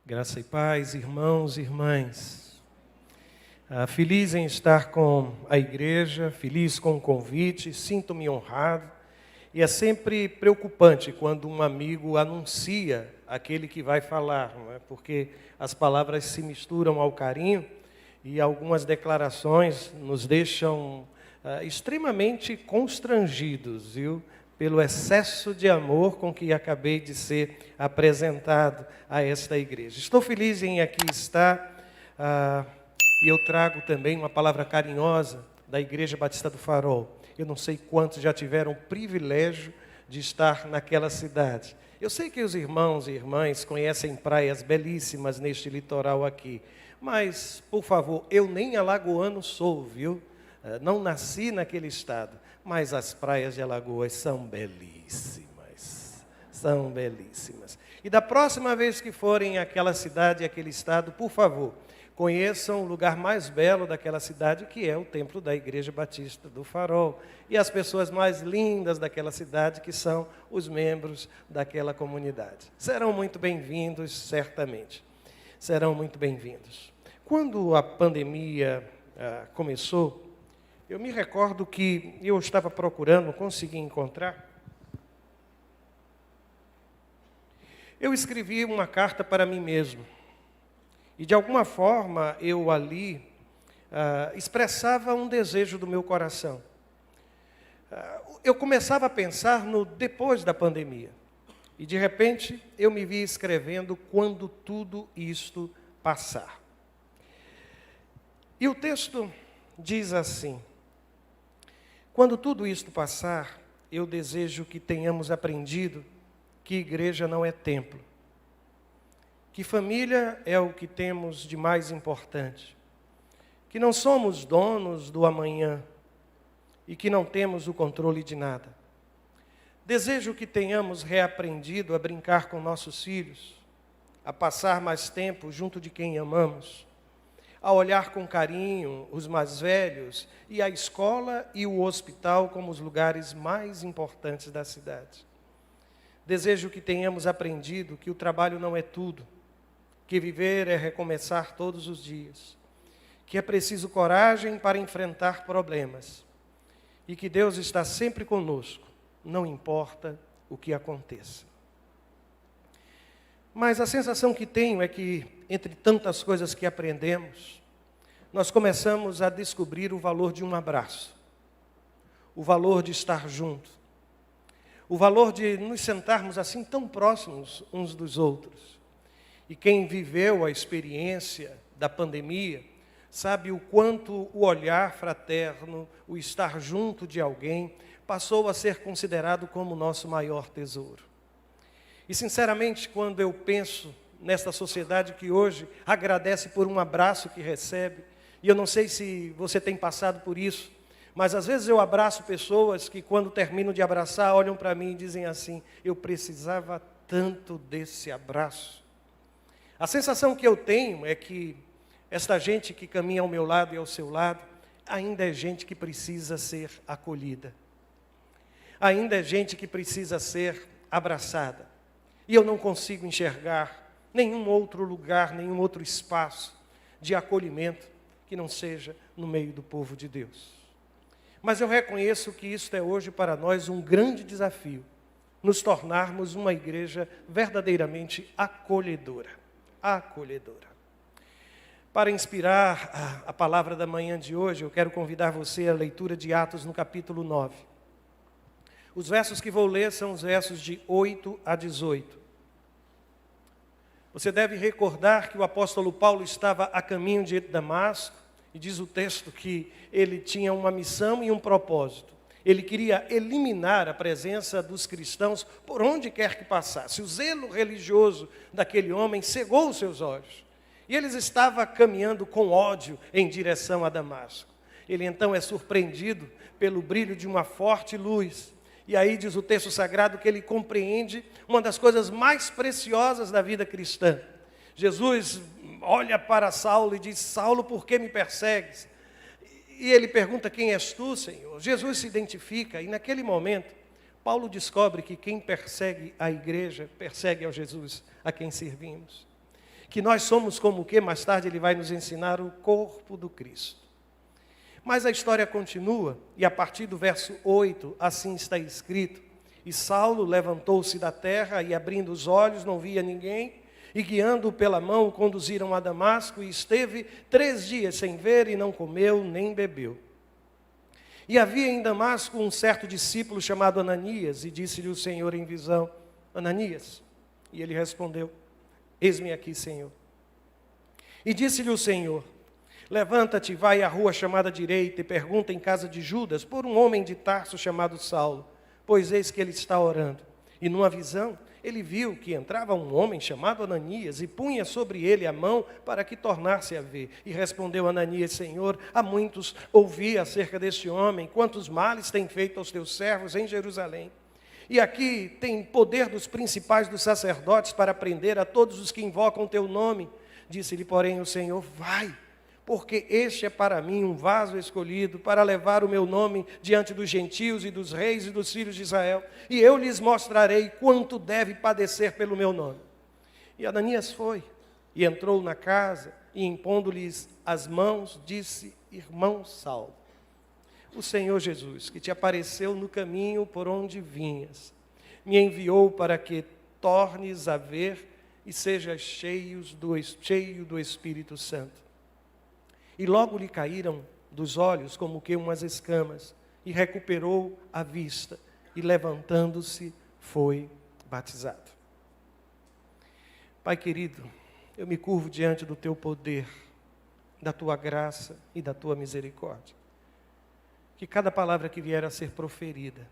Graça e paz, irmãos e irmãs. Feliz em estar com a igreja, feliz com o convite, sinto-me honrado. E é sempre preocupante quando um amigo anuncia aquele que vai falar, não é? Porque as palavras se misturam ao carinho e algumas declarações nos deixam extremamente constrangidos, viu? Pelo excesso de amor com que acabei de ser apresentado a esta igreja. Estou feliz em aqui estar e eu trago também uma palavra carinhosa da Igreja Batista do Farol. Eu não sei quantos já tiveram o privilégio de estar naquela cidade. Eu sei que os irmãos e irmãs conhecem praias belíssimas neste litoral aqui, mas, por favor, eu nem alagoano sou, viu? Não nasci naquele estado. Mas as praias de Alagoas são belíssimas, são belíssimas. E da próxima vez que forem àquela cidade, àquele estado, por favor, conheçam o lugar mais belo daquela cidade, que é o templo da Igreja Batista do Farol. E as pessoas mais lindas daquela cidade, que são os membros daquela comunidade. Serão muito bem-vindos, certamente. Serão muito bem-vindos. Quando a pandemia começou, eu me recordo que eu estava procurando, consegui encontrar. Eu escrevi uma carta para mim mesmo. E de alguma forma eu ali expressava um desejo do meu coração. Eu começava a pensar no depois da pandemia. E de repente eu me vi escrevendo quando tudo isto passar. E o texto diz assim: quando tudo isto passar, eu desejo que tenhamos aprendido que igreja não é templo, que família é o que temos de mais importante, que não somos donos do amanhã e que não temos o controle de nada. Desejo que tenhamos reaprendido a brincar com nossos filhos, a passar mais tempo junto de quem amamos, a olhar com carinho os mais velhos e a escola e o hospital como os lugares mais importantes da cidade. Desejo que tenhamos aprendido que o trabalho não é tudo, que viver é recomeçar todos os dias, que é preciso coragem para enfrentar problemas e que Deus está sempre conosco, não importa o que aconteça. Mas a sensação que tenho é que, entre tantas coisas que aprendemos, nós começamos a descobrir o valor de um abraço, o valor de estar junto, o valor de nos sentarmos assim tão próximos uns dos outros. E quem viveu a experiência da pandemia sabe o quanto o olhar fraterno, o estar junto de alguém, passou a ser considerado como o nosso maior tesouro. E sinceramente, quando eu penso nesta sociedade que hoje agradece por um abraço que recebe, e eu não sei se você tem passado por isso, mas às vezes eu abraço pessoas que quando termino de abraçar, olham para mim e dizem assim: eu precisava tanto desse abraço. A sensação que eu tenho é que esta gente que caminha ao meu lado e ao seu lado, ainda é gente que precisa ser acolhida. Ainda é gente que precisa ser abraçada. E eu não consigo enxergar nenhum outro lugar, nenhum outro espaço de acolhimento que não seja no meio do povo de Deus. Mas eu reconheço que isto é hoje para nós um grande desafio, nos tornarmos uma igreja verdadeiramente acolhedora. Acolhedora. Para inspirar a palavra da manhã de hoje, eu quero convidar você à leitura de Atos no capítulo 9. Os versos que vou ler são os versos de 8 a 18. Você deve recordar que o apóstolo Paulo estava a caminho de Damasco, e diz o texto que ele tinha uma missão e um propósito. Ele queria eliminar a presença dos cristãos por onde quer que passasse. O zelo religioso daquele homem cegou os seus olhos. E ele estava caminhando com ódio em direção a Damasco. Ele então é surpreendido pelo brilho de uma forte luz. E aí diz o texto sagrado que ele compreende uma das coisas mais preciosas da vida cristã. Jesus olha para Saulo e diz: Saulo, por que me persegues? E ele pergunta: quem és tu, Senhor? Jesus se identifica e naquele momento Paulo descobre que quem persegue a igreja persegue ao Jesus a quem servimos. Que nós somos como o quê? Mais tarde ele vai nos ensinar o corpo do Cristo. Mas a história continua, e a partir do verso 8, assim está escrito: E Saulo levantou-se da terra, e abrindo os olhos, não via ninguém, e guiando-o pela mão, o conduziram a Damasco, e esteve 3 dias sem ver, e não comeu, nem bebeu. E havia em Damasco um certo discípulo chamado Ananias, e disse-lhe o Senhor em visão: Ananias. E ele respondeu: Eis-me aqui, Senhor. E disse-lhe o Senhor: Levanta-te, vai à rua chamada direita, e pergunta em casa de Judas por um homem de Tarso chamado Saulo, pois eis que ele está orando. E numa visão, ele viu que entrava um homem chamado Ananias, e punha sobre ele a mão para que tornasse a ver. E respondeu Ananias: Senhor, há muitos ouvi acerca deste homem, quantos males tem feito aos teus servos em Jerusalém. E aqui tem poder dos principais dos sacerdotes para prender a todos os que invocam teu nome. Disse-lhe, porém, o Senhor: vai, porque este é para mim um vaso escolhido para levar o meu nome diante dos gentios e dos reis e dos filhos de Israel, e eu lhes mostrarei quanto deve padecer pelo meu nome. E Ananias foi, e entrou na casa, e impondo-lhes as mãos, disse: Irmão Saulo, o Senhor Jesus, que te apareceu no caminho por onde vinhas, me enviou para que tornes a ver e sejas cheio do Espírito Santo. E logo lhe caíram dos olhos como que umas escamas, e recuperou a vista, e levantando-se, foi batizado. Pai querido, eu me curvo diante do teu poder, da tua graça e da tua misericórdia. Que cada palavra que vier a ser proferida,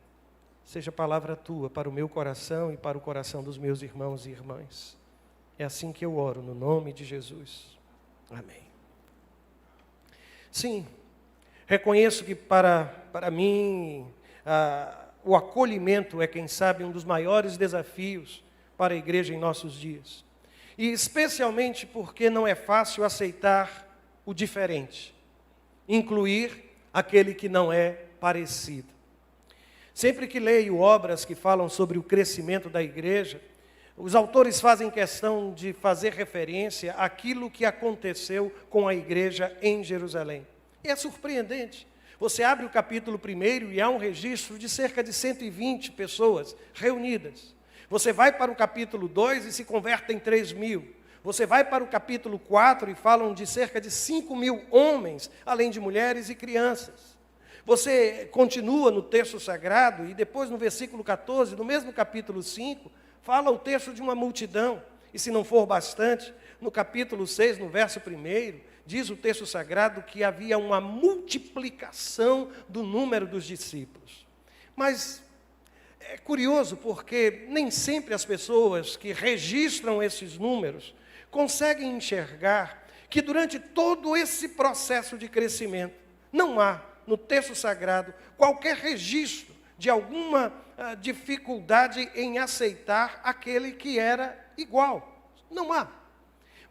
seja palavra tua para o meu coração e para o coração dos meus irmãos e irmãs. É assim que eu oro, no nome de Jesus. Amém. Sim, reconheço que para mim o acolhimento é, quem sabe, um dos maiores desafios para a igreja em nossos dias. E especialmente porque não é fácil aceitar o diferente, incluir aquele que não é parecido. Sempre que leio obras que falam sobre o crescimento da igreja, os autores fazem questão de fazer referência àquilo que aconteceu com a igreja em Jerusalém. E é surpreendente. Você abre o capítulo 1 e há um registro de cerca de 120 pessoas reunidas. Você vai para o capítulo 2 e se converte em 3.000. Você vai para o capítulo 4 e falam de cerca de 5.000 homens, além de mulheres e crianças. Você continua no texto sagrado e depois no versículo 14, no mesmo capítulo 5, fala o texto de uma multidão. E se não for bastante, no capítulo 6, no verso 1, diz o texto sagrado que havia uma multiplicação do número dos discípulos. Mas é curioso porque nem sempre as pessoas que registram esses números conseguem enxergar que durante todo esse processo de crescimento, não há no texto sagrado qualquer registro de alguma dificuldade em aceitar aquele que era igual. Não há.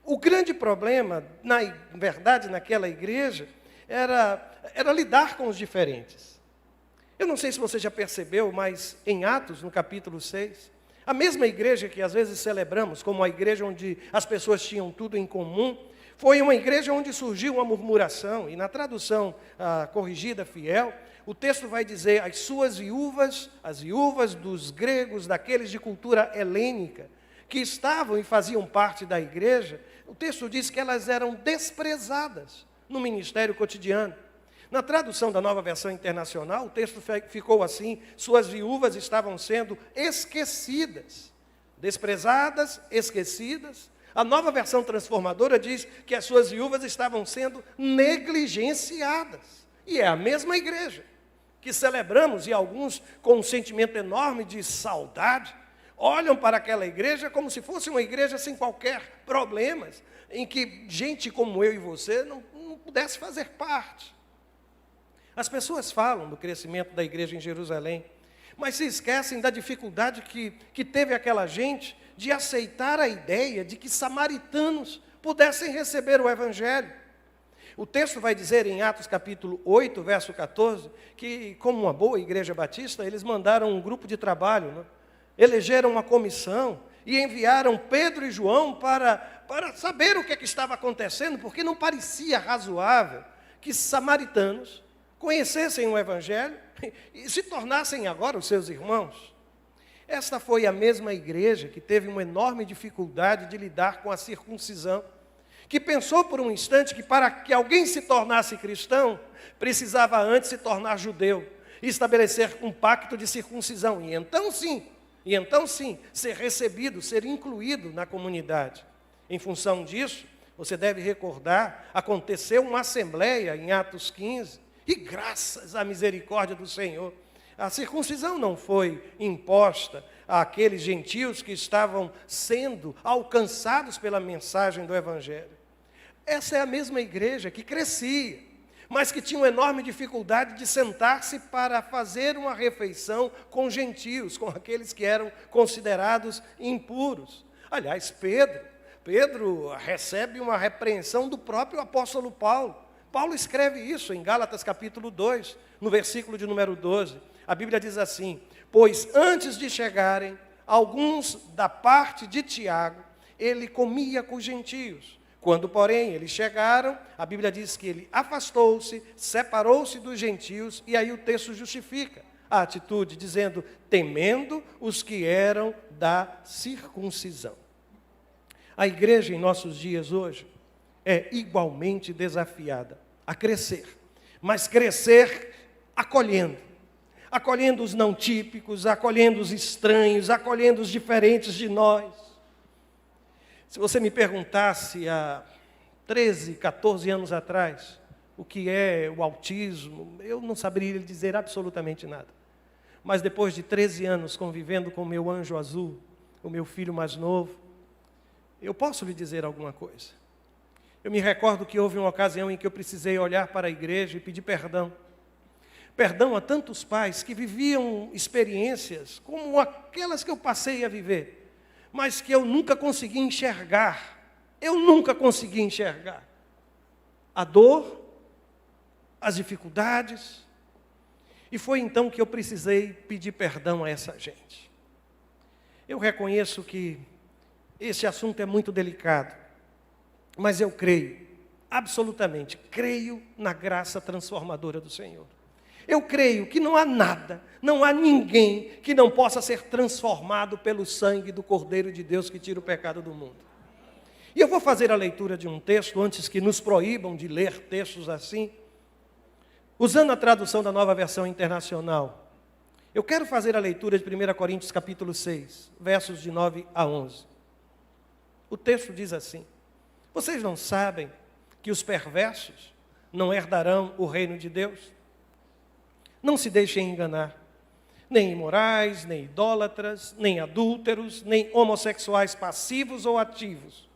O grande problema, na verdade, naquela igreja, era lidar com os diferentes. Eu não sei se você já percebeu, mas em Atos, no capítulo 6, a mesma igreja que às vezes celebramos como a igreja onde as pessoas tinham tudo em comum, foi uma igreja onde surgiu uma murmuração. E na tradução corrigida fiel, o texto vai dizer: as suas viúvas, as viúvas dos gregos, daqueles de cultura helênica, que estavam e faziam parte da igreja, o texto diz que elas eram desprezadas no ministério cotidiano. Na tradução da Nova Versão Internacional, o texto ficou assim: suas viúvas estavam sendo esquecidas. Desprezadas, esquecidas. A Nova Versão Transformadora diz que as suas viúvas estavam sendo negligenciadas. E é a mesma igreja que celebramos, e alguns com um sentimento enorme de saudade, olham para aquela igreja como se fosse uma igreja sem qualquer problemas, em que gente como eu e você não pudesse fazer parte. As pessoas falam do crescimento da igreja em Jerusalém, mas se esquecem da dificuldade que teve aquela gente de aceitar a ideia de que samaritanos pudessem receber o evangelho. O texto vai dizer em Atos capítulo 8, verso 14, que como uma boa igreja batista, eles mandaram um grupo de trabalho, né? Elegeram uma comissão e enviaram Pedro e João para saber o que estava acontecendo, porque não parecia razoável que samaritanos conhecessem o Evangelho e se tornassem agora os seus irmãos. Esta foi a mesma igreja que teve uma enorme dificuldade de lidar com a circuncisão, que pensou por um instante que para que alguém se tornasse cristão, precisava antes se tornar judeu e estabelecer um pacto de circuncisão, e então sim, ser recebido, ser incluído na comunidade. Em função disso, você deve recordar, aconteceu uma assembleia em Atos 15, e graças à misericórdia do Senhor, a circuncisão não foi imposta àqueles gentios que estavam sendo alcançados pela mensagem do Evangelho. Essa é a mesma igreja que crescia, mas que tinha uma enorme dificuldade de sentar-se para fazer uma refeição com gentios, com aqueles que eram considerados impuros. Aliás, Pedro recebe uma repreensão do próprio apóstolo Paulo. Paulo escreve isso em Gálatas capítulo 2, no versículo de número 12. A Bíblia diz assim: pois antes de chegarem alguns da parte de Tiago, ele comia com os gentios. Quando, porém, eles chegaram, a Bíblia diz que ele afastou-se, separou-se dos gentios, e aí o texto justifica a atitude, dizendo, temendo os que eram da circuncisão. A igreja em nossos dias hoje é igualmente desafiada a crescer, mas crescer acolhendo os não típicos, acolhendo os estranhos, acolhendo os diferentes de nós. Se você me perguntasse há 13, 14 anos atrás o que é o autismo, eu não saberia lhe dizer absolutamente nada. Mas depois de 13 anos convivendo com o meu anjo azul, o meu filho mais novo, eu posso lhe dizer alguma coisa. Eu me recordo que houve uma ocasião em que eu precisei olhar para a igreja e pedir perdão. Perdão a tantos pais que viviam experiências como aquelas que eu passei a viver, mas que eu nunca consegui enxergar. Eu nunca consegui enxergar a dor, as dificuldades. E foi então que eu precisei pedir perdão a essa gente. Eu reconheço que esse assunto é muito delicado, mas eu creio, absolutamente, creio na graça transformadora do Senhor. Eu creio que não há nada, não há ninguém que não possa ser transformado pelo sangue do Cordeiro de Deus que tira o pecado do mundo. E eu vou fazer a leitura de um texto, antes que nos proíbam de ler textos assim, usando a tradução da Nova Versão Internacional. Eu quero fazer a leitura de 1 Coríntios capítulo 6, versos de 9 a 11. O texto diz assim: vocês não sabem que os perversos não herdarão o reino de Deus? Não se deixem enganar, nem imorais, nem idólatras, nem adúlteros, nem homossexuais passivos ou ativos,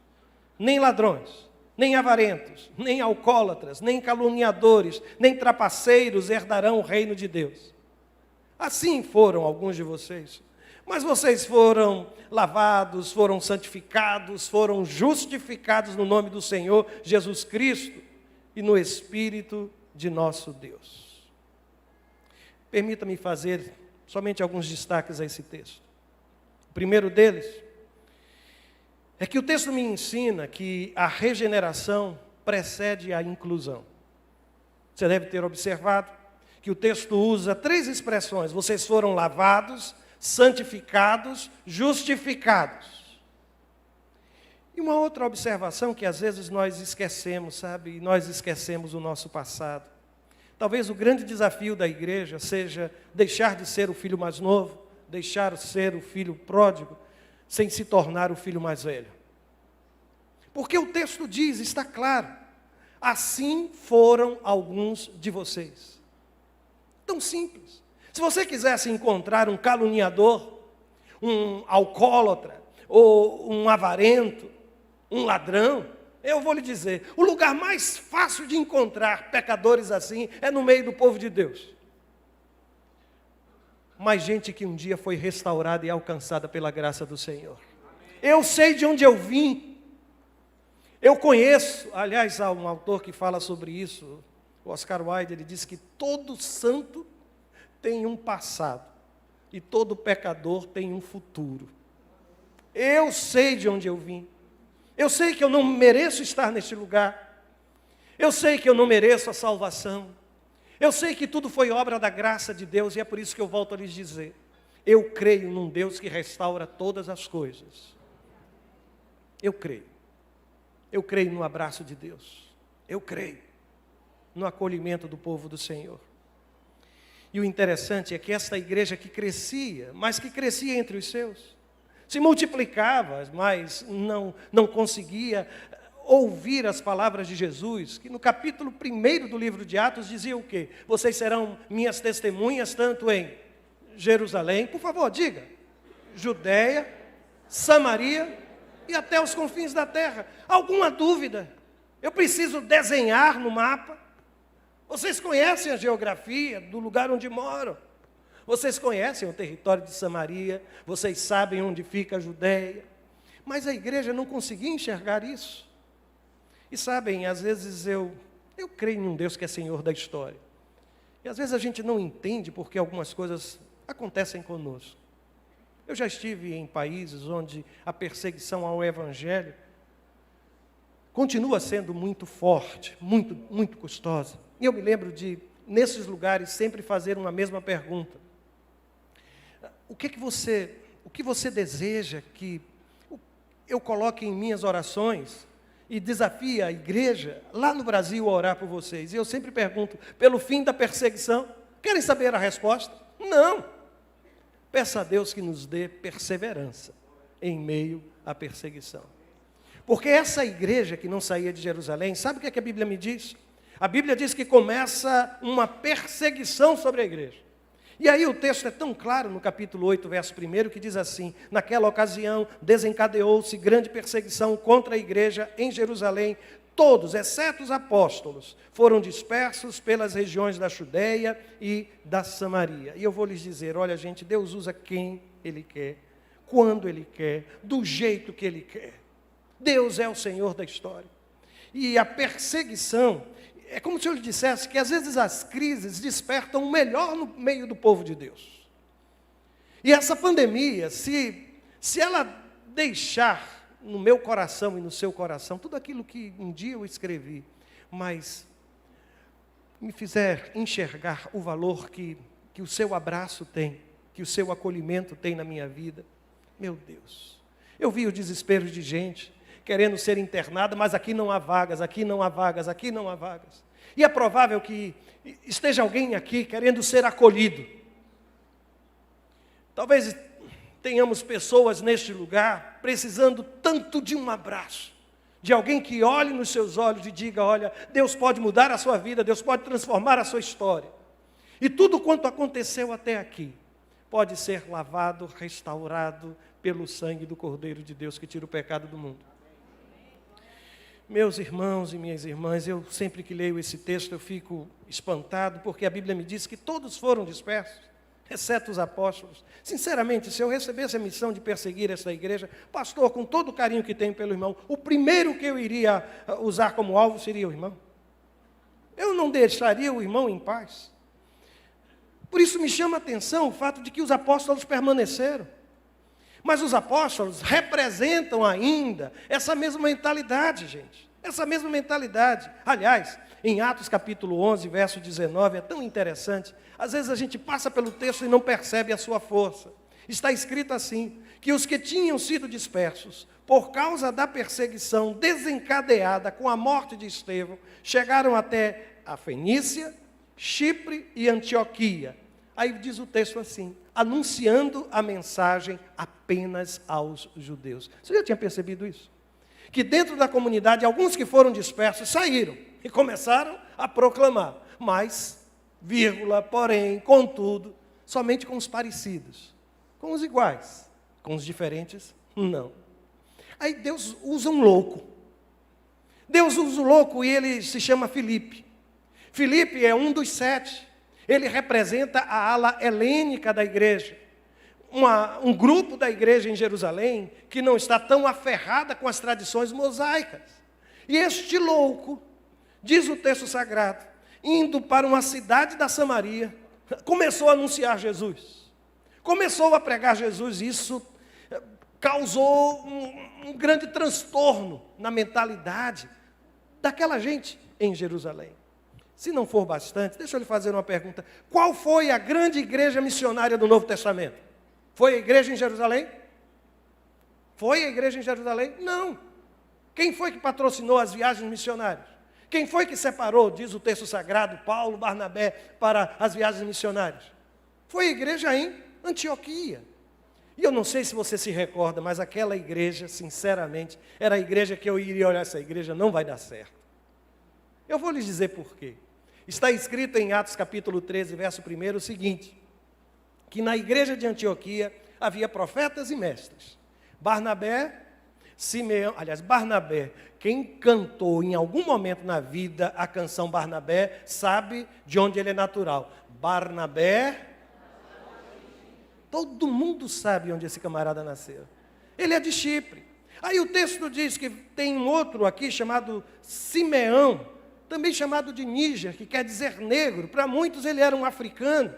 nem ladrões, nem avarentos, nem alcoólatras, nem caluniadores, nem trapaceiros herdarão o reino de Deus. Assim foram alguns de vocês, mas vocês foram lavados, foram santificados, foram justificados no nome do Senhor Jesus Cristo e no Espírito de nosso Deus. Permita-me fazer somente alguns destaques a esse texto. O primeiro deles é que o texto me ensina que a regeneração precede a inclusão. Você deve ter observado que o texto usa 3 expressões: vocês foram lavados, santificados, justificados. E uma outra observação que às vezes nós esquecemos, sabe? Nós esquecemos o nosso passado. Talvez o grande desafio da igreja seja deixar de ser o filho mais novo, deixar de ser o filho pródigo, sem se tornar o filho mais velho. Porque o texto diz, está claro, assim foram alguns de vocês. Tão simples. Se você quisesse encontrar um caluniador, um alcoólatra, ou um avarento, um ladrão, eu vou lhe dizer, o lugar mais fácil de encontrar pecadores assim é no meio do povo de Deus. Mas gente que um dia foi restaurada e alcançada pela graça do Senhor. Eu sei de onde eu vim. Eu conheço, aliás, há um autor que fala sobre isso, o Oscar Wilde, ele diz que todo santo tem um passado e todo pecador tem um futuro. Eu sei de onde eu vim. Eu sei que eu não mereço estar neste lugar. Eu sei que eu não mereço a salvação. Eu sei que tudo foi obra da graça de Deus e é por isso que eu volto a lhes dizer. Eu creio num Deus que restaura todas as coisas. Eu creio. Eu creio no abraço de Deus. Eu creio no acolhimento do povo do Senhor. E o interessante é que esta igreja que crescia, mas que crescia entre os seus, se multiplicava, mas não conseguia ouvir as palavras de Jesus, que no capítulo 1 do livro de Atos dizia o quê? Vocês serão minhas testemunhas tanto em Jerusalém, por favor, diga, Judeia, Samaria e até os confins da terra. Alguma dúvida? Eu preciso desenhar no mapa? Vocês conhecem a geografia do lugar onde moram? Vocês conhecem o território de Samaria, vocês sabem onde fica a Judeia, mas a igreja não conseguia enxergar isso. E sabem, às vezes eu creio em um Deus que é Senhor da história. E às vezes a gente não entende porque algumas coisas acontecem conosco. Eu já estive em países onde a perseguição ao Evangelho continua sendo muito forte, muito custosa. E eu me lembro de, nesses lugares, sempre fazer uma mesma pergunta. O que você deseja que eu coloque em minhas orações e desafie a igreja lá no Brasil a orar por vocês? E eu sempre pergunto, pelo fim da perseguição, querem saber a resposta? Não. Peça a Deus que nos dê perseverança em meio à perseguição. Porque essa igreja que não saía de Jerusalém, sabe o que a Bíblia me diz? A Bíblia diz que começa uma perseguição sobre a igreja. E aí o texto é tão claro no capítulo 8, verso 1, que diz assim: naquela ocasião desencadeou-se grande perseguição contra a igreja em Jerusalém. Todos, exceto os apóstolos, foram dispersos pelas regiões da Judeia e da Samaria. E eu vou lhes dizer, olha gente, Deus usa quem Ele quer, quando Ele quer, do jeito que Ele quer. Deus é o Senhor da história. E a perseguição, é como se eu lhe dissesse que às vezes as crises despertam o melhor no meio do povo de Deus. E essa pandemia, se ela deixar no meu coração e no seu coração tudo aquilo que um dia eu escrevi, mas me fizer enxergar o valor que o seu abraço tem, que o seu acolhimento tem na minha vida, meu Deus, eu vi o desespero de gente querendo ser internada, mas aqui não há vagas, aqui não há vagas, aqui não há vagas. E é provável que esteja alguém aqui querendo ser acolhido. Talvez tenhamos pessoas neste lugar precisando tanto de um abraço, de alguém que olhe nos seus olhos e diga, olha, Deus pode mudar a sua vida, Deus pode transformar a sua história. E tudo quanto aconteceu até aqui pode ser lavado, restaurado pelo sangue do Cordeiro de Deus que tira o pecado do mundo. Meus irmãos e minhas irmãs, eu sempre que leio esse texto eu fico espantado, porque a Bíblia me diz que todos foram dispersos, exceto os apóstolos. Sinceramente, se eu recebesse a missão de perseguir essa igreja, pastor, com todo o carinho que tenho pelo irmão, o primeiro que eu iria usar como alvo seria o irmão. Eu não deixaria o irmão em paz. Por isso me chama a atenção o fato de que os apóstolos permaneceram. Mas os apóstolos representam ainda essa mesma mentalidade, gente. Essa mesma mentalidade. Aliás, em Atos capítulo 11, verso 19, é tão interessante. Às vezes a gente passa pelo texto e não percebe a sua força. Está escrito assim, que os que tinham sido dispersos, por causa da perseguição desencadeada com a morte de Estevão, chegaram até a Fenícia, Chipre e Antioquia. Aí diz o texto assim, anunciando a mensagem apenas aos judeus. Você já tinha percebido isso? Que dentro da comunidade, alguns que foram dispersos saíram e começaram a proclamar. Mas, porém, contudo, somente com os parecidos. Com os iguais. Com os diferentes, não. Aí Deus usa um louco. Deus usa o louco e ele se chama Filipe. Filipe é um dos 7. Ele representa a ala helênica da igreja. Um grupo da igreja em Jerusalém que não está tão aferrada com as tradições mosaicas. E este louco, diz o texto sagrado, indo para uma cidade da Samaria, começou a anunciar Jesus. Começou a pregar Jesus. Isso causou um grande transtorno na mentalidade daquela gente em Jerusalém. Se não for bastante, deixa eu lhe fazer uma pergunta. Qual foi a grande igreja missionária do Novo Testamento? Foi a igreja em Jerusalém? Foi a igreja em Jerusalém? Não. Quem foi que patrocinou as viagens missionárias? Quem foi que separou, diz o texto sagrado, Paulo, Barnabé, para as viagens missionárias? Foi a igreja em Antioquia. E eu não sei se você se recorda, mas aquela igreja, sinceramente, era a igreja que eu iria olhar, essa igreja não vai dar certo. Eu vou lhes dizer por quê. Está escrito em Atos capítulo 13, verso 1, o seguinte, que na igreja de Antioquia havia profetas e mestres. Barnabé, quem cantou em algum momento na vida a canção Barnabé, sabe de onde ele é natural. Barnabé, todo mundo sabe onde esse camarada nasceu. Ele é de Chipre. Aí o texto diz que tem um outro aqui chamado Simeão, também chamado de Níger, que quer dizer negro. Para muitos ele era um africano.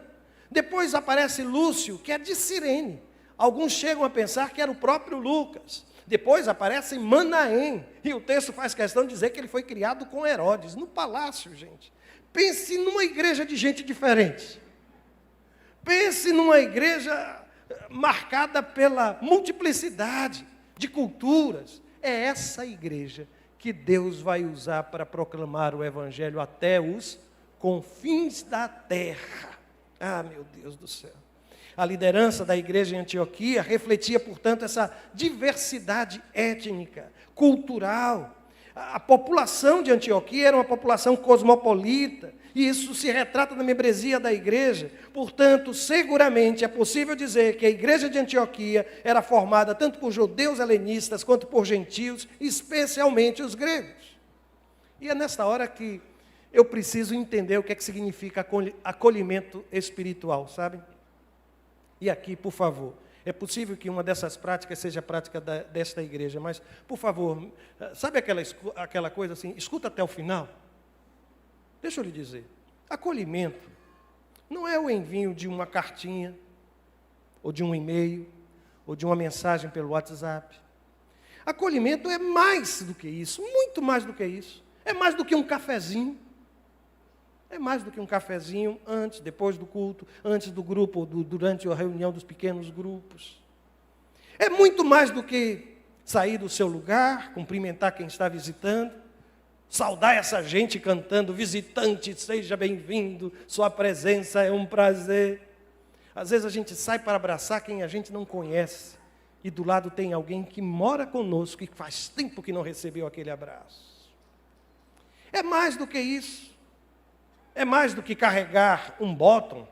Depois aparece Lúcio, que é de Cirene. Alguns chegam a pensar que era o próprio Lucas. Depois aparece Manaém. E o texto faz questão de dizer que ele foi criado com Herodes, no palácio, gente. Pense numa igreja de gente diferente. Pense numa igreja marcada pela multiplicidade de culturas. É essa igreja que Deus vai usar para proclamar o Evangelho até os confins da terra. Ah, meu Deus do céu. A liderança da igreja em Antioquia refletia, portanto, essa diversidade étnica, cultural. A população de Antioquia era uma população cosmopolita, e isso se retrata na membresia da igreja. Portanto, seguramente é possível dizer que a igreja de Antioquia era formada tanto por judeus helenistas quanto por gentios, especialmente os gregos. E é nesta hora que eu preciso entender o que é que significa acolhimento espiritual, sabe? E aqui, por favor, é possível que uma dessas práticas seja a prática desta igreja, mas, por favor, sabe aquela coisa assim, escuta até o final? Deixa eu lhe dizer, acolhimento não é o envio de uma cartinha, ou de um e-mail, ou de uma mensagem pelo WhatsApp. Acolhimento é mais do que isso, muito mais do que isso. É mais do que um cafezinho. É mais do que um cafezinho antes, depois do culto, antes do grupo, ou durante a reunião dos pequenos grupos. É muito mais do que sair do seu lugar, cumprimentar quem está visitando, saudar essa gente cantando, visitante, seja bem-vindo, sua presença é um prazer. Às vezes a gente sai para abraçar quem a gente não conhece, e do lado tem alguém que mora conosco e faz tempo que não recebeu aquele abraço. É mais do que isso. É mais do que carregar um botão,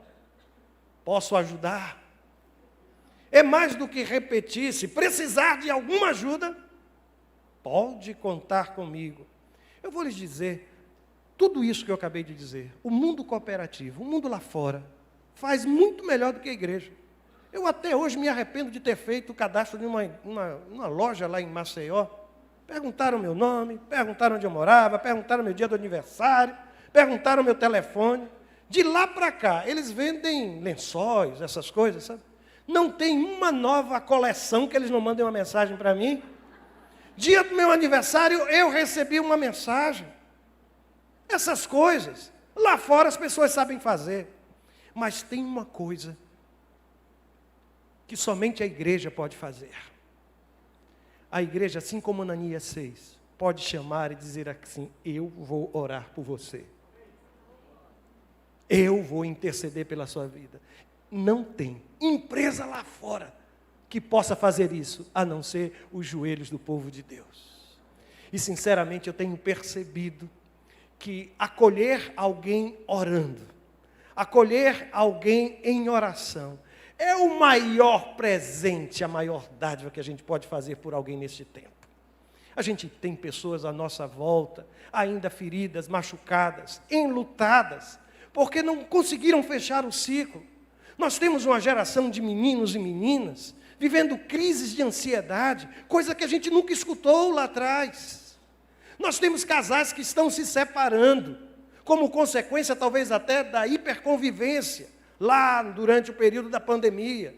posso ajudar. É mais do que repetir, se precisar de alguma ajuda, pode contar comigo. Eu vou lhes dizer, tudo isso que eu acabei de dizer, o mundo cooperativo, o mundo lá fora, faz muito melhor do que a igreja. Eu até hoje me arrependo de ter feito o cadastro de uma loja lá em Maceió. Perguntaram meu nome, perguntaram onde eu morava, perguntaram meu dia do aniversário, perguntaram meu telefone. De lá para cá, eles vendem lençóis, essas coisas, sabe? Não tem uma nova coleção que eles não mandem uma mensagem para mim. Dia do meu aniversário, eu recebi uma mensagem. Essas coisas, lá fora as pessoas sabem fazer. Mas tem uma coisa que somente a igreja pode fazer. A igreja, assim como Ananias fez, pode chamar e dizer assim, eu vou orar por você. Eu vou interceder pela sua vida. Não tem empresa lá fora que possa fazer isso, a não ser os joelhos do povo de Deus. E sinceramente eu tenho percebido que acolher alguém orando, acolher alguém em oração, é o maior presente, a maior dádiva que a gente pode fazer por alguém neste tempo. A gente tem pessoas à nossa volta, ainda feridas, machucadas, enlutadas, porque não conseguiram fechar o ciclo. Nós temos uma geração de meninos e meninas vivendo crises de ansiedade, coisa que a gente nunca escutou lá atrás. Nós temos casais que estão se separando, como consequência talvez até da hiperconvivência, lá durante o período da pandemia.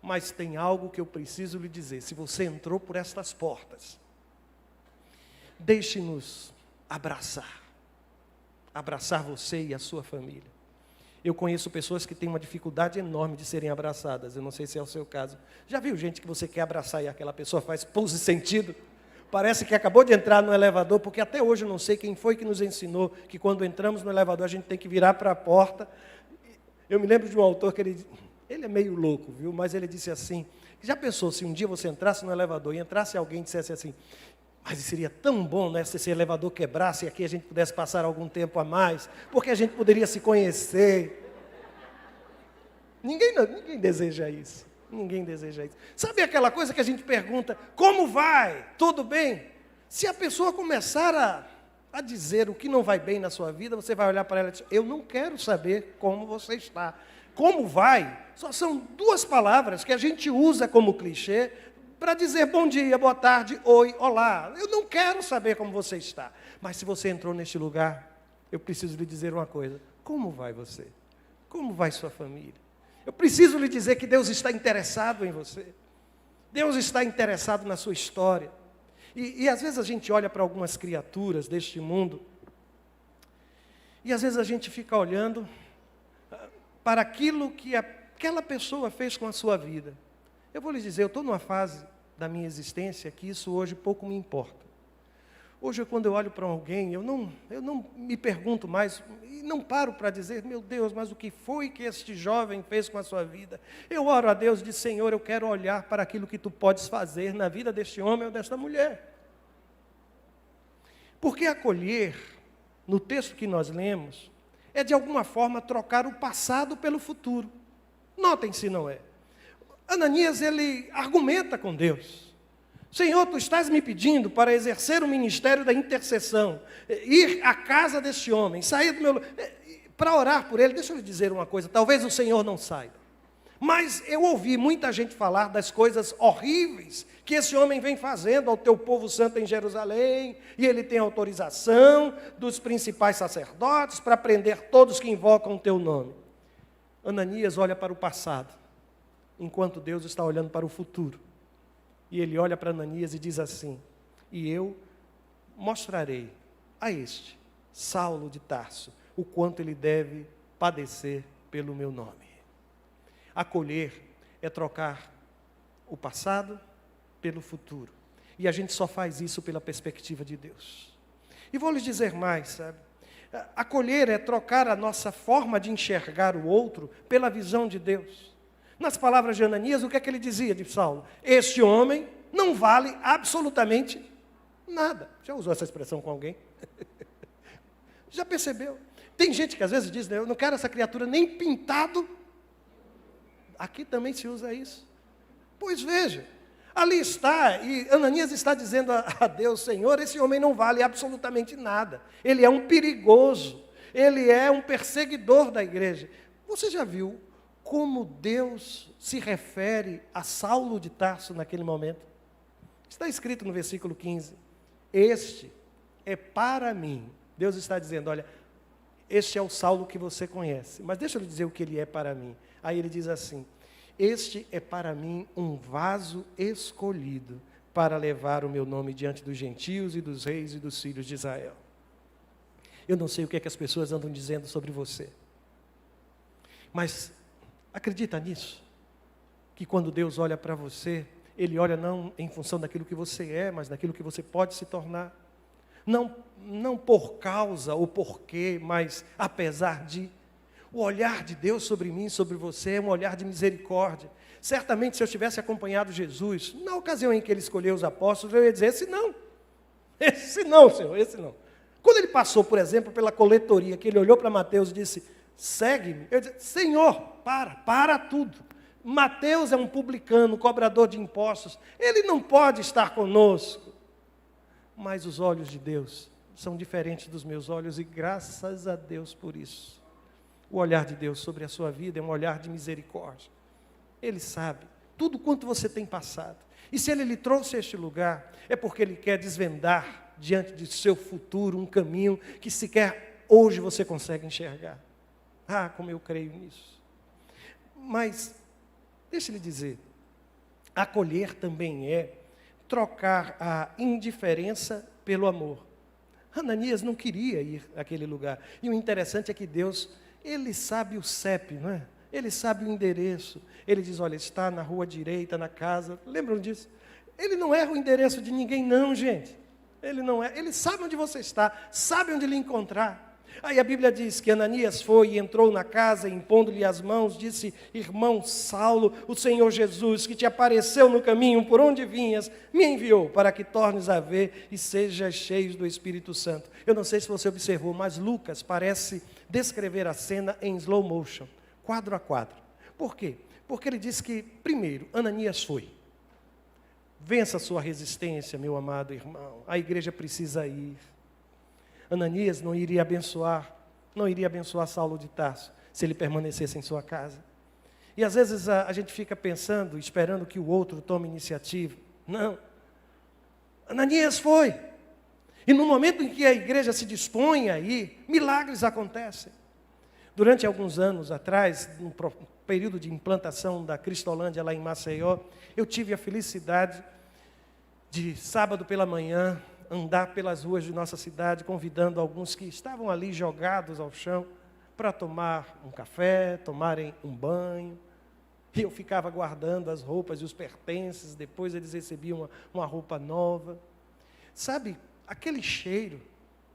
mas tem algo que eu preciso lhe dizer. Se você entrou por estas portas, deixe-nos abraçar você e a sua família. Eu conheço pessoas que têm uma dificuldade enorme de serem abraçadas. Eu não sei se é o seu caso. Já viu gente que você quer abraçar e aquela pessoa faz pulso sentido? Parece que acabou de entrar no elevador, porque até hoje eu não sei quem foi que nos ensinou que quando entramos no elevador a gente tem que virar para a porta. Eu me lembro de um autor que ele é meio louco, viu? Mas ele disse assim, já pensou se um dia você entrasse no elevador e entrasse alguém e dissesse assim, mas seria tão bom, né, se esse elevador quebrasse e aqui a gente pudesse passar algum tempo a mais, porque a gente poderia se conhecer. Ninguém deseja isso. Ninguém deseja isso. Sabe aquela coisa que a gente pergunta, como vai? Tudo bem? Se a pessoa começar a dizer o que não vai bem na sua vida, você vai olhar para ela e dizer, eu não quero saber como você está. Como vai? Só são duas palavras que a gente usa como clichê, para dizer bom dia, boa tarde, oi, olá. Eu não quero saber como você está. Mas se você entrou neste lugar, eu preciso lhe dizer uma coisa. Como vai você? Como vai sua família? Eu preciso lhe dizer que Deus está interessado em você. Deus está interessado na sua história. E às vezes a gente olha para algumas criaturas deste mundo, e às vezes a gente fica olhando para aquilo que aquela pessoa fez com a sua vida. Eu vou lhes dizer, eu estou numa fase da minha existência que isso hoje pouco me importa. Hoje, quando eu olho para alguém, eu não me pergunto mais, e não paro para dizer, meu Deus, mas o que foi que este jovem fez com a sua vida? Eu oro a Deus e digo, Senhor, eu quero olhar para aquilo que Tu podes fazer na vida deste homem ou desta mulher. Porque acolher, no texto que nós lemos, é de alguma forma trocar o passado pelo futuro. Notem se não é. Ananias, ele argumenta com Deus. Senhor, Tu estás me pedindo para exercer o ministério da intercessão, ir à casa deste homem, sair do meu... para orar por ele. Deixa eu lhe dizer uma coisa, talvez o Senhor não saiba. Mas eu ouvi muita gente falar das coisas horríveis que esse homem vem fazendo ao Teu povo santo em Jerusalém, e ele tem autorização dos principais sacerdotes para prender todos que invocam o Teu nome. Ananias olha para o passado, enquanto Deus está olhando para o futuro. E ele olha para Ananias e diz assim, e eu mostrarei a este, Saulo de Tarso, o quanto ele deve padecer pelo meu nome. Acolher é trocar o passado pelo futuro. E a gente só faz isso pela perspectiva de Deus. E vou lhes dizer mais, sabe? Acolher é trocar a nossa forma de enxergar o outro pela visão de Deus. Nas palavras de Ananias, o que é que ele dizia de Saulo? Este homem não vale absolutamente nada. Já usou essa expressão com alguém? Já percebeu? Tem gente que às vezes diz, eu não quero essa criatura nem pintado. Aqui também se usa isso. Pois veja, ali está, e Ananias está dizendo a Deus, Senhor, esse homem não vale absolutamente nada. Ele é um perigoso, ele é um perseguidor da igreja. Você já viu como Deus se refere a Saulo de Tarso naquele momento? Está escrito no versículo 15, este é para mim. Deus está dizendo, olha, este é o Saulo que você conhece, mas deixa eu lhe dizer o que ele é para mim. Aí ele diz assim, este é para mim um vaso escolhido para levar o meu nome diante dos gentios e dos reis e dos filhos de Israel. Eu não sei o que é que as pessoas andam dizendo sobre você, mas acredita nisso, que quando Deus olha para você, Ele olha não em função daquilo que você é, mas daquilo que você pode se tornar. Não por causa ou porquê, mas apesar de. O olhar de Deus sobre mim, sobre você, é um olhar de misericórdia. Certamente, se eu tivesse acompanhado Jesus, na ocasião em que Ele escolheu os apóstolos, eu ia dizer, esse não, Senhor, esse não. Quando Ele passou, por exemplo, pela coletoria, que Ele olhou para Mateus e disse, segue-me, eu disse, Senhor, para tudo. Mateus é um publicano, cobrador de impostos, ele não pode estar conosco. Mas os olhos de Deus são diferentes dos meus olhos, e graças a Deus por isso. O olhar de Deus sobre a sua vida é um olhar de misericórdia. Ele sabe tudo quanto você tem passado. E se Ele lhe trouxe a este lugar, é porque Ele quer desvendar diante de seu futuro um caminho que sequer hoje você consegue enxergar. Ah, como eu creio nisso. Mas, deixa-lhe dizer, Acolher também é trocar a indiferença pelo amor. Ananias não queria ir àquele lugar. E o interessante é que Deus, Ele sabe o CEP, não é? Ele sabe o endereço. Ele diz, olha, está na rua direita, na casa. Lembram disso? Ele não erra o endereço de ninguém, não, gente. Ele não é. Ele sabe onde você está, sabe onde lhe encontrar. Aí a Bíblia diz que Ananias foi e entrou na casa, impondo-lhe as mãos, disse, irmão Saulo, o Senhor Jesus, que te apareceu no caminho por onde vinhas, me enviou para que tornes a ver e sejas cheios do Espírito Santo. Eu não sei se você observou, mas Lucas parece descrever a cena em slow motion, quadro a quadro. Por quê? Porque ele diz que, primeiro, Ananias foi. Vença a sua resistência, meu amado irmão. A igreja precisa ir. Ananias não iria abençoar Saulo de Tarso, se ele permanecesse em sua casa. E às vezes a gente fica pensando, esperando que o outro tome iniciativa. Não. Ananias foi. E no momento em que a igreja se dispõe a ir, milagres acontecem. Durante alguns anos atrás, no período de implantação da Cristolândia lá em Maceió, eu tive a felicidade de sábado pela manhã andar pelas ruas de nossa cidade, convidando alguns que estavam ali jogados ao chão para tomar um café, tomarem um banho. E eu ficava guardando as roupas e os pertences, depois eles recebiam uma roupa nova. Sabe, aquele cheiro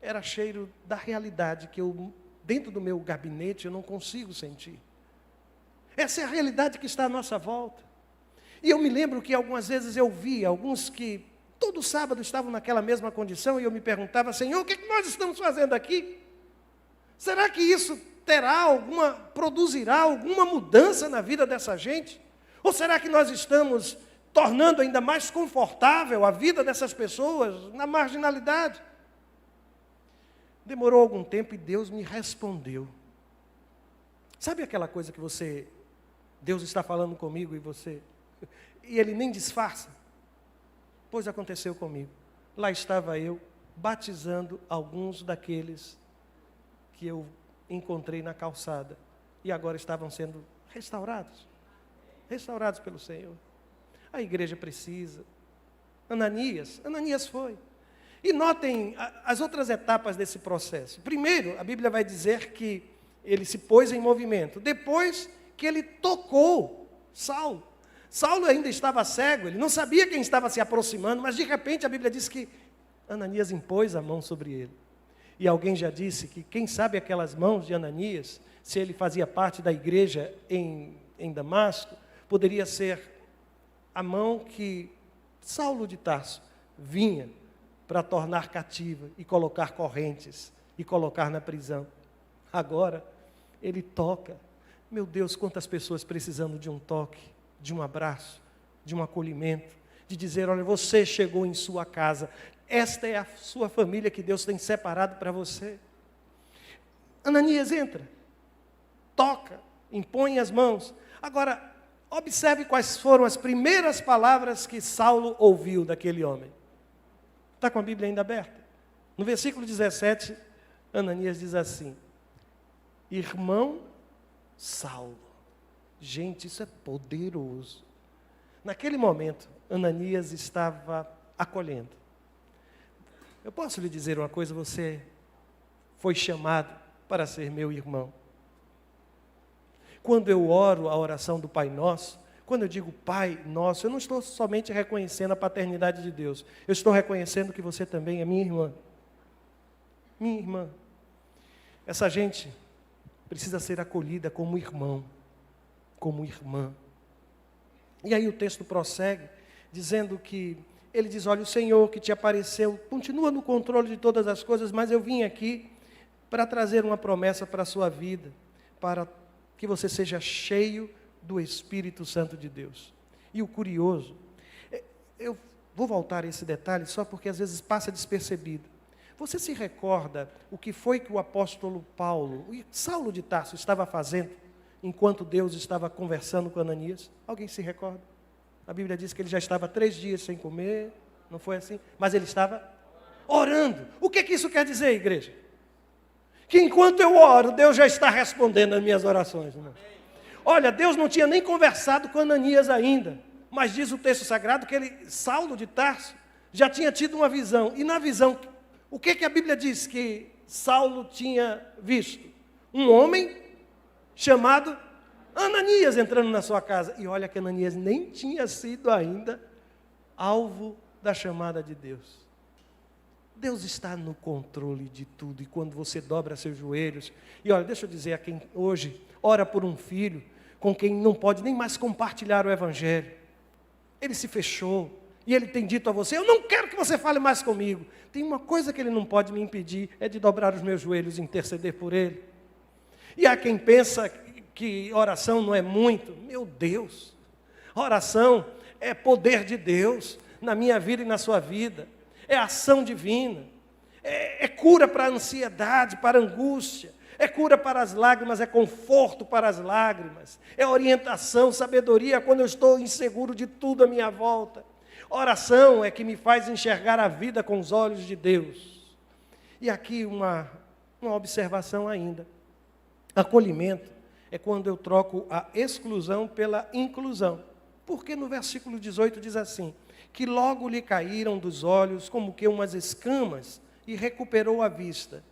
era cheiro da realidade que eu, dentro do meu gabinete, eu não consigo sentir. Essa é a realidade que está à nossa volta. E eu me lembro que algumas vezes eu via alguns que todo sábado estavam naquela mesma condição e eu me perguntava, Senhor, o que nós estamos fazendo aqui? Será que isso produzirá alguma mudança na vida dessa gente? Ou será que nós estamos tornando ainda mais confortável a vida dessas pessoas na marginalidade? Demorou algum tempo e Deus me respondeu. Sabe aquela coisa que Deus está falando comigo e Ele nem disfarça? Pois aconteceu comigo. Lá estava eu, batizando alguns daqueles que eu encontrei na calçada. E agora estavam sendo restaurados. Restaurados pelo Senhor. A igreja precisa. Ananias foi. E notem as outras etapas desse processo. Primeiro, a Bíblia vai dizer que ele se pôs em movimento. Depois que ele tocou Saulo. Saulo ainda estava cego, ele não sabia quem estava se aproximando, mas de repente a Bíblia diz que Ananias impôs a mão sobre ele. E alguém já disse que quem sabe aquelas mãos de Ananias, se ele fazia parte da igreja em Damasco, poderia ser a mão que Saulo de Tarso vinha para tornar cativa e colocar correntes e colocar na prisão. Agora, ele toca. Meu Deus, quantas pessoas precisando de um toque, de um abraço, de um acolhimento, de dizer, olha, você chegou em sua casa, esta é a sua família que Deus tem separado para você. Ananias entra, toca, impõe as mãos. Agora, observe quais foram as primeiras palavras que Saulo ouviu daquele homem. Está com a Bíblia ainda aberta? No versículo 17, Ananias diz assim, irmão Saulo. Gente, isso é poderoso. Naquele momento, Ananias estava acolhendo. Eu posso lhe dizer uma coisa, você foi chamado para ser meu irmão. Quando eu oro a oração do Pai Nosso, quando eu digo Pai Nosso, eu não estou somente reconhecendo a paternidade de Deus, eu estou reconhecendo que você também é minha irmã. Minha irmã. Essa gente precisa ser acolhida como irmão, como irmã. E aí o texto prossegue, dizendo que ele diz, olha, o Senhor que te apareceu, continua no controle de todas as coisas, mas eu vim aqui para trazer uma promessa para a sua vida, para que você seja cheio do Espírito Santo de Deus. E o curioso, eu vou voltar a esse detalhe só porque às vezes passa despercebido. Você se recorda o que foi que o apóstolo Paulo, Saulo de Tarso, estava fazendo enquanto Deus estava conversando com Ananias? Alguém se recorda? A Bíblia diz que ele já estava 3 dias sem comer, não foi assim? Mas ele estava orando. O que isso quer dizer, igreja? Que enquanto eu oro, Deus já está respondendo as minhas orações, irmão. Olha, Deus não tinha nem conversado com Ananias ainda, Mas diz o texto sagrado que Saulo de Tarso já tinha tido uma visão. E na visão, o que a Bíblia diz que Saulo tinha visto? Um homem chamado Ananias entrando na sua casa. E olha que Ananias nem tinha sido ainda alvo da chamada de Deus. Deus está no controle de tudo. E quando você dobra seus joelhos, e olha, deixa eu dizer a quem hoje ora por um filho com quem não pode nem mais compartilhar o Evangelho. Ele se fechou e ele tem dito a você: eu não quero que você fale mais comigo. Tem uma coisa que ele não pode me impedir, é de dobrar os meus joelhos e interceder por ele. E há quem pensa que oração não é muito. Meu Deus, oração é poder de Deus na minha vida e na sua vida. É ação divina, é cura para a ansiedade, para a angústia, é cura para as lágrimas, é conforto para as lágrimas, é orientação, sabedoria quando eu estou inseguro de tudo à minha volta. Oração é que me faz enxergar a vida com os olhos de Deus. E aqui uma observação ainda. Acolhimento é quando eu troco a exclusão pela inclusão. Porque no versículo 18 diz assim: que logo lhe caíram dos olhos como que umas escamas e recuperou a vista.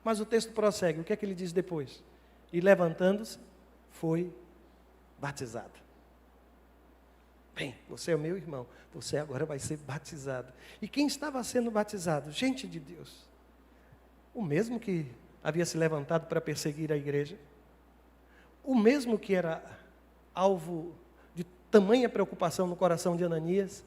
Mas o texto prossegue, o que é que ele diz depois? E levantando-se, foi batizado. Bem, você é o meu irmão, você agora vai ser batizado. E quem estava sendo batizado? Gente de Deus. O mesmo que havia se levantado para perseguir a igreja, o mesmo que era alvo de tamanha preocupação no coração de Ananias,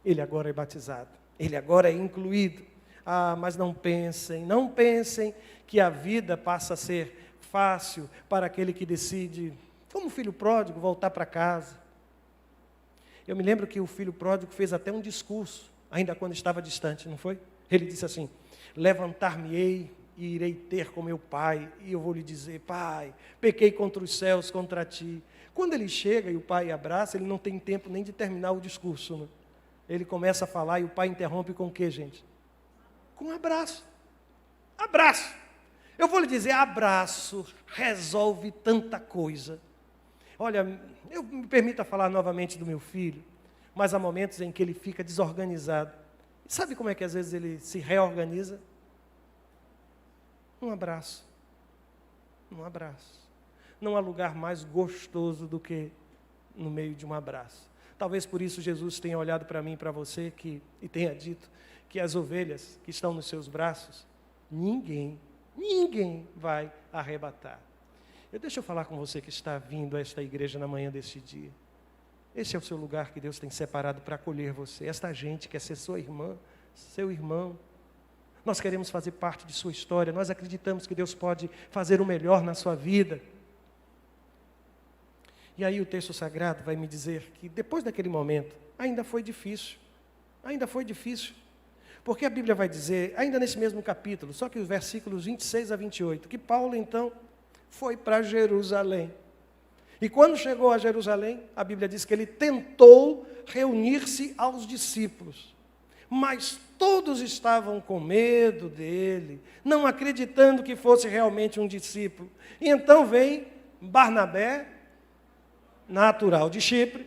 ele agora é batizado, ele agora é incluído. Ah, mas não pensem que a vida passa a ser fácil para aquele que decide, como filho pródigo, voltar para casa. Eu me lembro que o filho pródigo fez até um discurso, ainda quando estava distante, não foi? Ele disse assim: levantar-me-ei e irei ter com meu pai, e eu vou lhe dizer: pai, pequei contra os céus, contra ti. Quando ele chega e o pai abraça, ele não tem tempo nem de terminar o discurso, né? Ele começa a falar e o pai interrompe com o quê, gente? Com um abraço. Abraço. Eu vou lhe dizer, abraço resolve tanta coisa. Olha, eu me permita falar novamente do meu filho, mas há momentos em que ele fica desorganizado. Sabe como é que às vezes ele se reorganiza? Um abraço. Um abraço. Não há lugar mais gostoso do que no meio de um abraço. Talvez por isso Jesus tenha olhado para mim e para você e tenha dito que as ovelhas que estão nos seus braços, ninguém vai arrebatar. Deixa eu falar com você que está vindo a esta igreja na manhã deste dia. Esse é o seu lugar que Deus tem separado para acolher você. Esta gente quer ser sua irmã, seu irmão. Nós queremos fazer parte de sua história. Nós acreditamos que Deus pode fazer o melhor na sua vida. E aí o texto sagrado vai me dizer que depois daquele momento, ainda foi difícil. Ainda foi difícil. Porque a Bíblia vai dizer, ainda nesse mesmo capítulo, só que os versículos 26 a 28, que Paulo então foi para Jerusalém. E quando chegou a Jerusalém, a Bíblia diz que ele tentou reunir-se aos discípulos. Mas todos estavam com medo dele, não acreditando que fosse realmente um discípulo. E então vem Barnabé, natural de Chipre,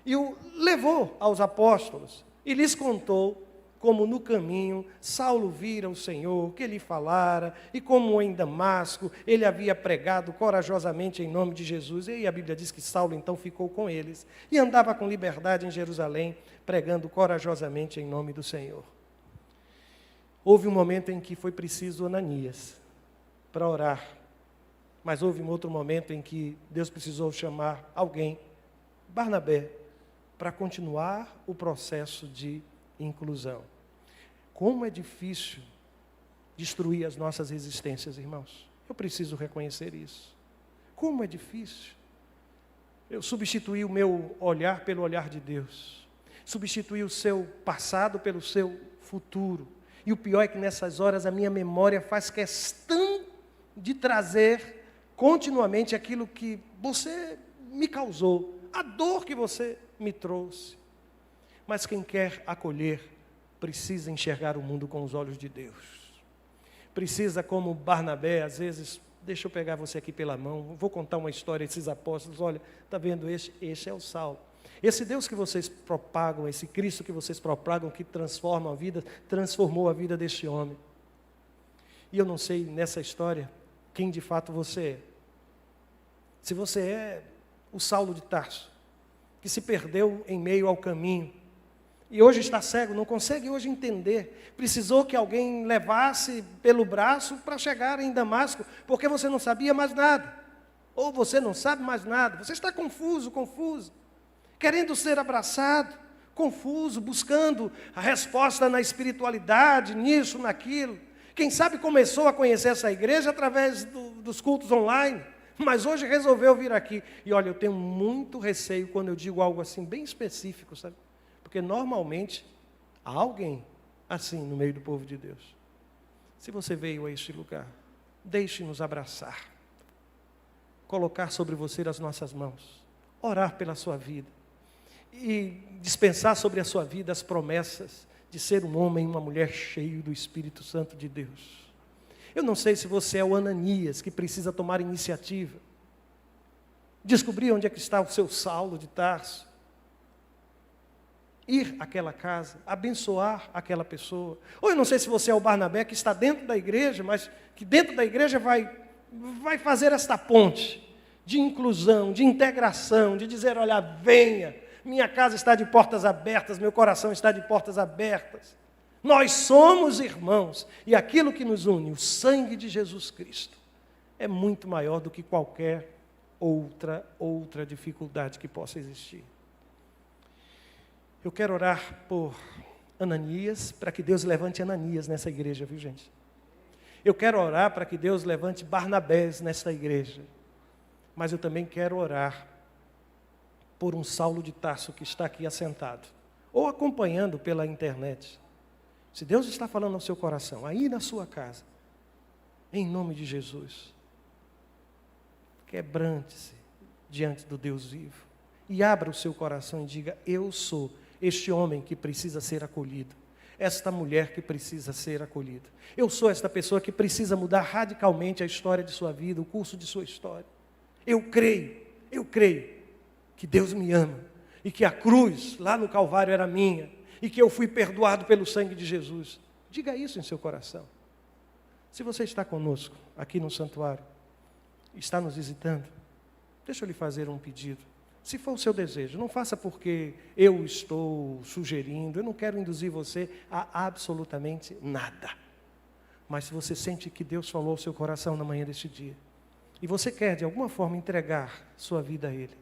e o levou aos apóstolos e lhes contou como no caminho Saulo vira o Senhor, que lhe falara, e como em Damasco ele havia pregado corajosamente em nome de Jesus. E aí a Bíblia diz que Saulo então ficou com eles e andava com liberdade em Jerusalém, pregando corajosamente em nome do Senhor. Houve um momento em que foi preciso Ananias para orar, mas houve um outro momento em que Deus precisou chamar alguém, Barnabé, para continuar o processo de inclusão. Como é difícil destruir as nossas resistências, irmãos. Eu preciso reconhecer isso. Como é difícil. Eu substituí o meu olhar pelo olhar de Deus. Substituí o seu passado pelo seu futuro. E o pior é que nessas horas a minha memória faz questão de trazer continuamente aquilo que você me causou, a dor que você me trouxe. Mas quem quer acolher, precisa enxergar o mundo com os olhos de Deus. Precisa, como Barnabé, às vezes, deixa eu pegar você aqui pela mão, vou contar uma história desses apóstolos. Olha, está vendo este é o Saulo. Esse Deus que vocês propagam, esse Cristo que vocês propagam, que transforma a vida, transformou a vida deste homem. E eu não sei nessa história quem de fato você é. Se você é o Saulo de Tarso, que se perdeu em meio ao caminho, e hoje está cego, não consegue hoje entender, precisou que alguém levasse pelo braço para chegar em Damasco, porque você não sabia mais nada, ou você não sabe mais nada, você está confuso, querendo ser abraçado, confuso, buscando a resposta na espiritualidade, nisso, naquilo. Quem sabe começou a conhecer essa igreja através dos cultos online, mas hoje resolveu vir aqui. E olha, eu tenho muito receio quando eu digo algo assim bem específico, sabe? Porque normalmente há alguém assim no meio do povo de Deus. Se você veio a este lugar, deixe-nos abraçar, colocar sobre você as nossas mãos, orar pela sua vida e dispensar sobre a sua vida as promessas de ser um homem e uma mulher cheio do Espírito Santo de Deus. Eu não sei se você é o Ananias que precisa tomar iniciativa, descobrir onde é que está o seu Saulo de Tarso, ir àquela casa, abençoar aquela pessoa. Ou eu não sei se você é o Barnabé que está dentro da igreja, mas que dentro da igreja vai fazer esta ponte de inclusão, de integração, de dizer, olha, venha, minha casa está de portas abertas, meu coração está de portas abertas. Nós somos irmãos, e aquilo que nos une, o sangue de Jesus Cristo, é muito maior do que qualquer outra dificuldade que possa existir. Eu quero orar por Ananias, para que Deus levante Ananias nessa igreja, viu gente? Eu quero orar para que Deus levante Barnabés nessa igreja. Mas eu também quero orar por um Saulo de Tarso que está aqui assentado, ou acompanhando pela internet. Se Deus está falando ao seu coração, aí na sua casa, em nome de Jesus, quebrante-se diante do Deus vivo e abra o seu coração e diga, eu sou este homem que precisa ser acolhido, esta mulher que precisa ser acolhida. Eu sou esta pessoa que precisa mudar radicalmente a história de sua vida, o curso de sua história. Eu creio que Deus me ama e que a cruz lá no Calvário era minha e que eu fui perdoado pelo sangue de Jesus. Diga isso em seu coração. Se você está conosco aqui no santuário, está nos visitando, deixa eu lhe fazer um pedido. Se for o seu desejo, não faça porque eu estou sugerindo, eu não quero induzir você a absolutamente nada. Mas se você sente que Deus falou ao seu coração na manhã deste dia, e você quer de alguma forma entregar sua vida a Ele,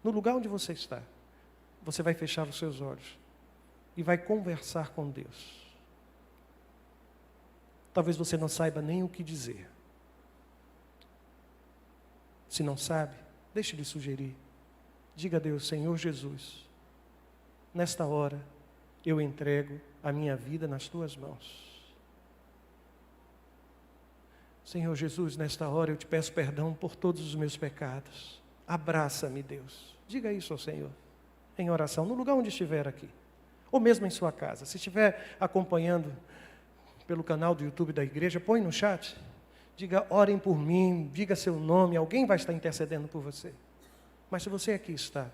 no lugar onde você está, você vai fechar os seus olhos e vai conversar com Deus. Talvez você não saiba nem o que dizer. Se não sabe, deixe-lhe sugerir. Diga a Deus, Senhor Jesus, nesta hora eu entrego a minha vida nas Tuas mãos. Senhor Jesus, nesta hora eu te peço perdão por todos os meus pecados. Abraça-me, Deus. Diga isso ao Senhor, em oração, no lugar onde estiver aqui, ou mesmo em sua casa. Se estiver acompanhando pelo canal do YouTube da igreja, põe no chat. Diga, orem por mim, diga seu nome, alguém vai estar intercedendo por você. Mas se você aqui está,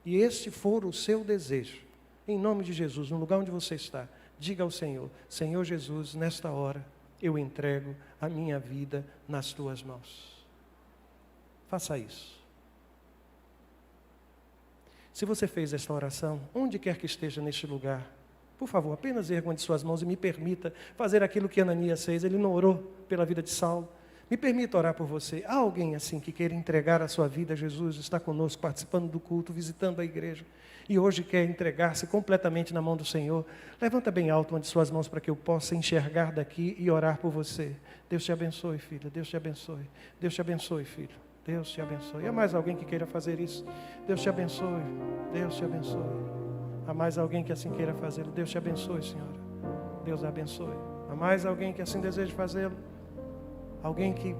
e este for o seu desejo, em nome de Jesus, no lugar onde você está, diga ao Senhor, Senhor Jesus, nesta hora, eu entrego a minha vida nas Tuas mãos. Faça isso. Se você fez esta oração, onde quer que esteja neste lugar, por favor, apenas erga uma de suas mãos e me permita fazer aquilo que Ananias fez. Ele não orou pela vida de Saulo. Me permita orar por você. Há alguém assim que queira entregar a sua vida a Jesus, está conosco, participando do culto, visitando a igreja, e hoje quer entregar-se completamente na mão do Senhor? Levanta bem alto uma de suas mãos para que eu possa enxergar daqui e orar por você. Deus te abençoe, filha. Deus te abençoe. Deus te abençoe, filho. Deus te abençoe. Há mais alguém que queira fazer isso? Deus te abençoe. Deus te abençoe. Há mais alguém que assim queira fazê-lo? Deus te abençoe, Senhora. Deus a abençoe. Há mais alguém que assim deseja fazê-lo? Alguém que,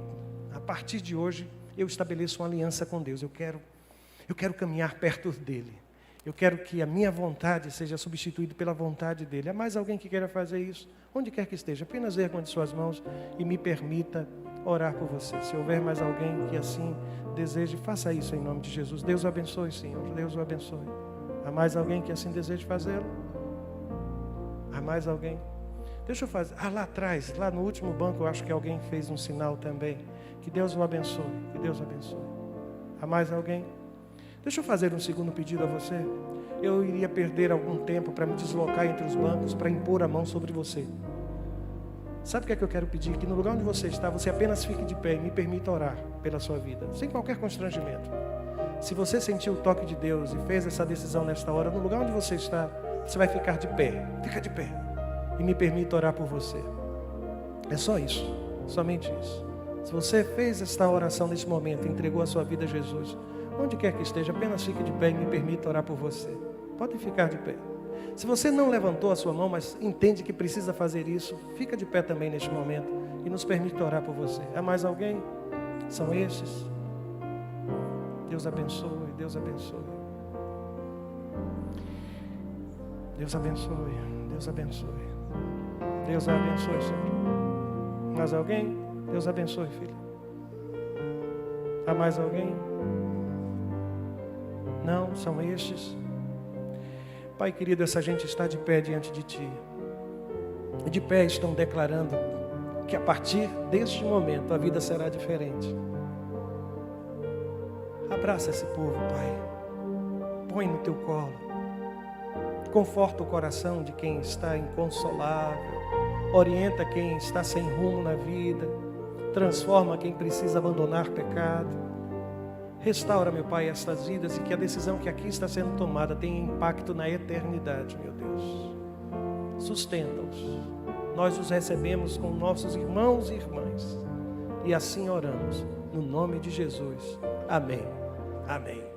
a partir de hoje, eu estabeleço uma aliança com Deus. Eu quero caminhar perto dEle. Eu quero que a minha vontade seja substituída pela vontade dEle. Há mais alguém que queira fazer isso? Onde quer que esteja, apenas erga uma de suas mãos e me permita orar por você. Se houver mais alguém que assim deseje, faça isso em nome de Jesus. Deus o abençoe, Senhor. Deus o abençoe. Há mais alguém que assim deseja fazê-lo? Há mais alguém? Deixa eu fazer. Lá atrás, lá no último banco, eu acho que alguém fez um sinal também. Que Deus o abençoe. Que Deus o abençoe. Há mais alguém? Deixa eu fazer um segundo pedido a você. Eu iria perder algum tempo para me deslocar entre os bancos, para impor a mão sobre você. Sabe o que é que eu quero pedir? Que no lugar onde você está, você apenas fique de pé e me permita orar pela sua vida, sem qualquer constrangimento. Se você sentiu o toque de Deus e fez essa decisão nesta hora, no lugar onde você está, você vai ficar de pé. Fica de pé. E me permita orar por você. É só isso. Somente isso. Se você fez esta oração nesse momento, entregou a sua vida a Jesus, onde quer que esteja, apenas fique de pé e me permita orar por você. Pode ficar de pé. Se você não levantou a sua mão, mas entende que precisa fazer isso, fica de pé também neste momento e nos permite orar por você. Há mais alguém? São esses? Deus abençoe, Deus abençoe. Deus abençoe, Deus abençoe. Deus abençoe, Senhor. Mais alguém? Deus abençoe, filho. Há mais alguém? Não, são estes. Pai querido, essa gente está de pé diante de Ti. E de pé estão declarando que a partir deste momento a vida será diferente. Abraça esse povo, Pai. Põe no Teu colo. Conforta o coração de quem está inconsolável. Orienta quem está sem rumo na vida. Transforma quem precisa abandonar pecado. Restaura, meu Pai, estas vidas e que a decisão que aqui está sendo tomada tenha impacto na eternidade, meu Deus. Sustenta-os. Nós os recebemos com nossos irmãos e irmãs. E assim oramos, no nome de Jesus. Amém. Amém.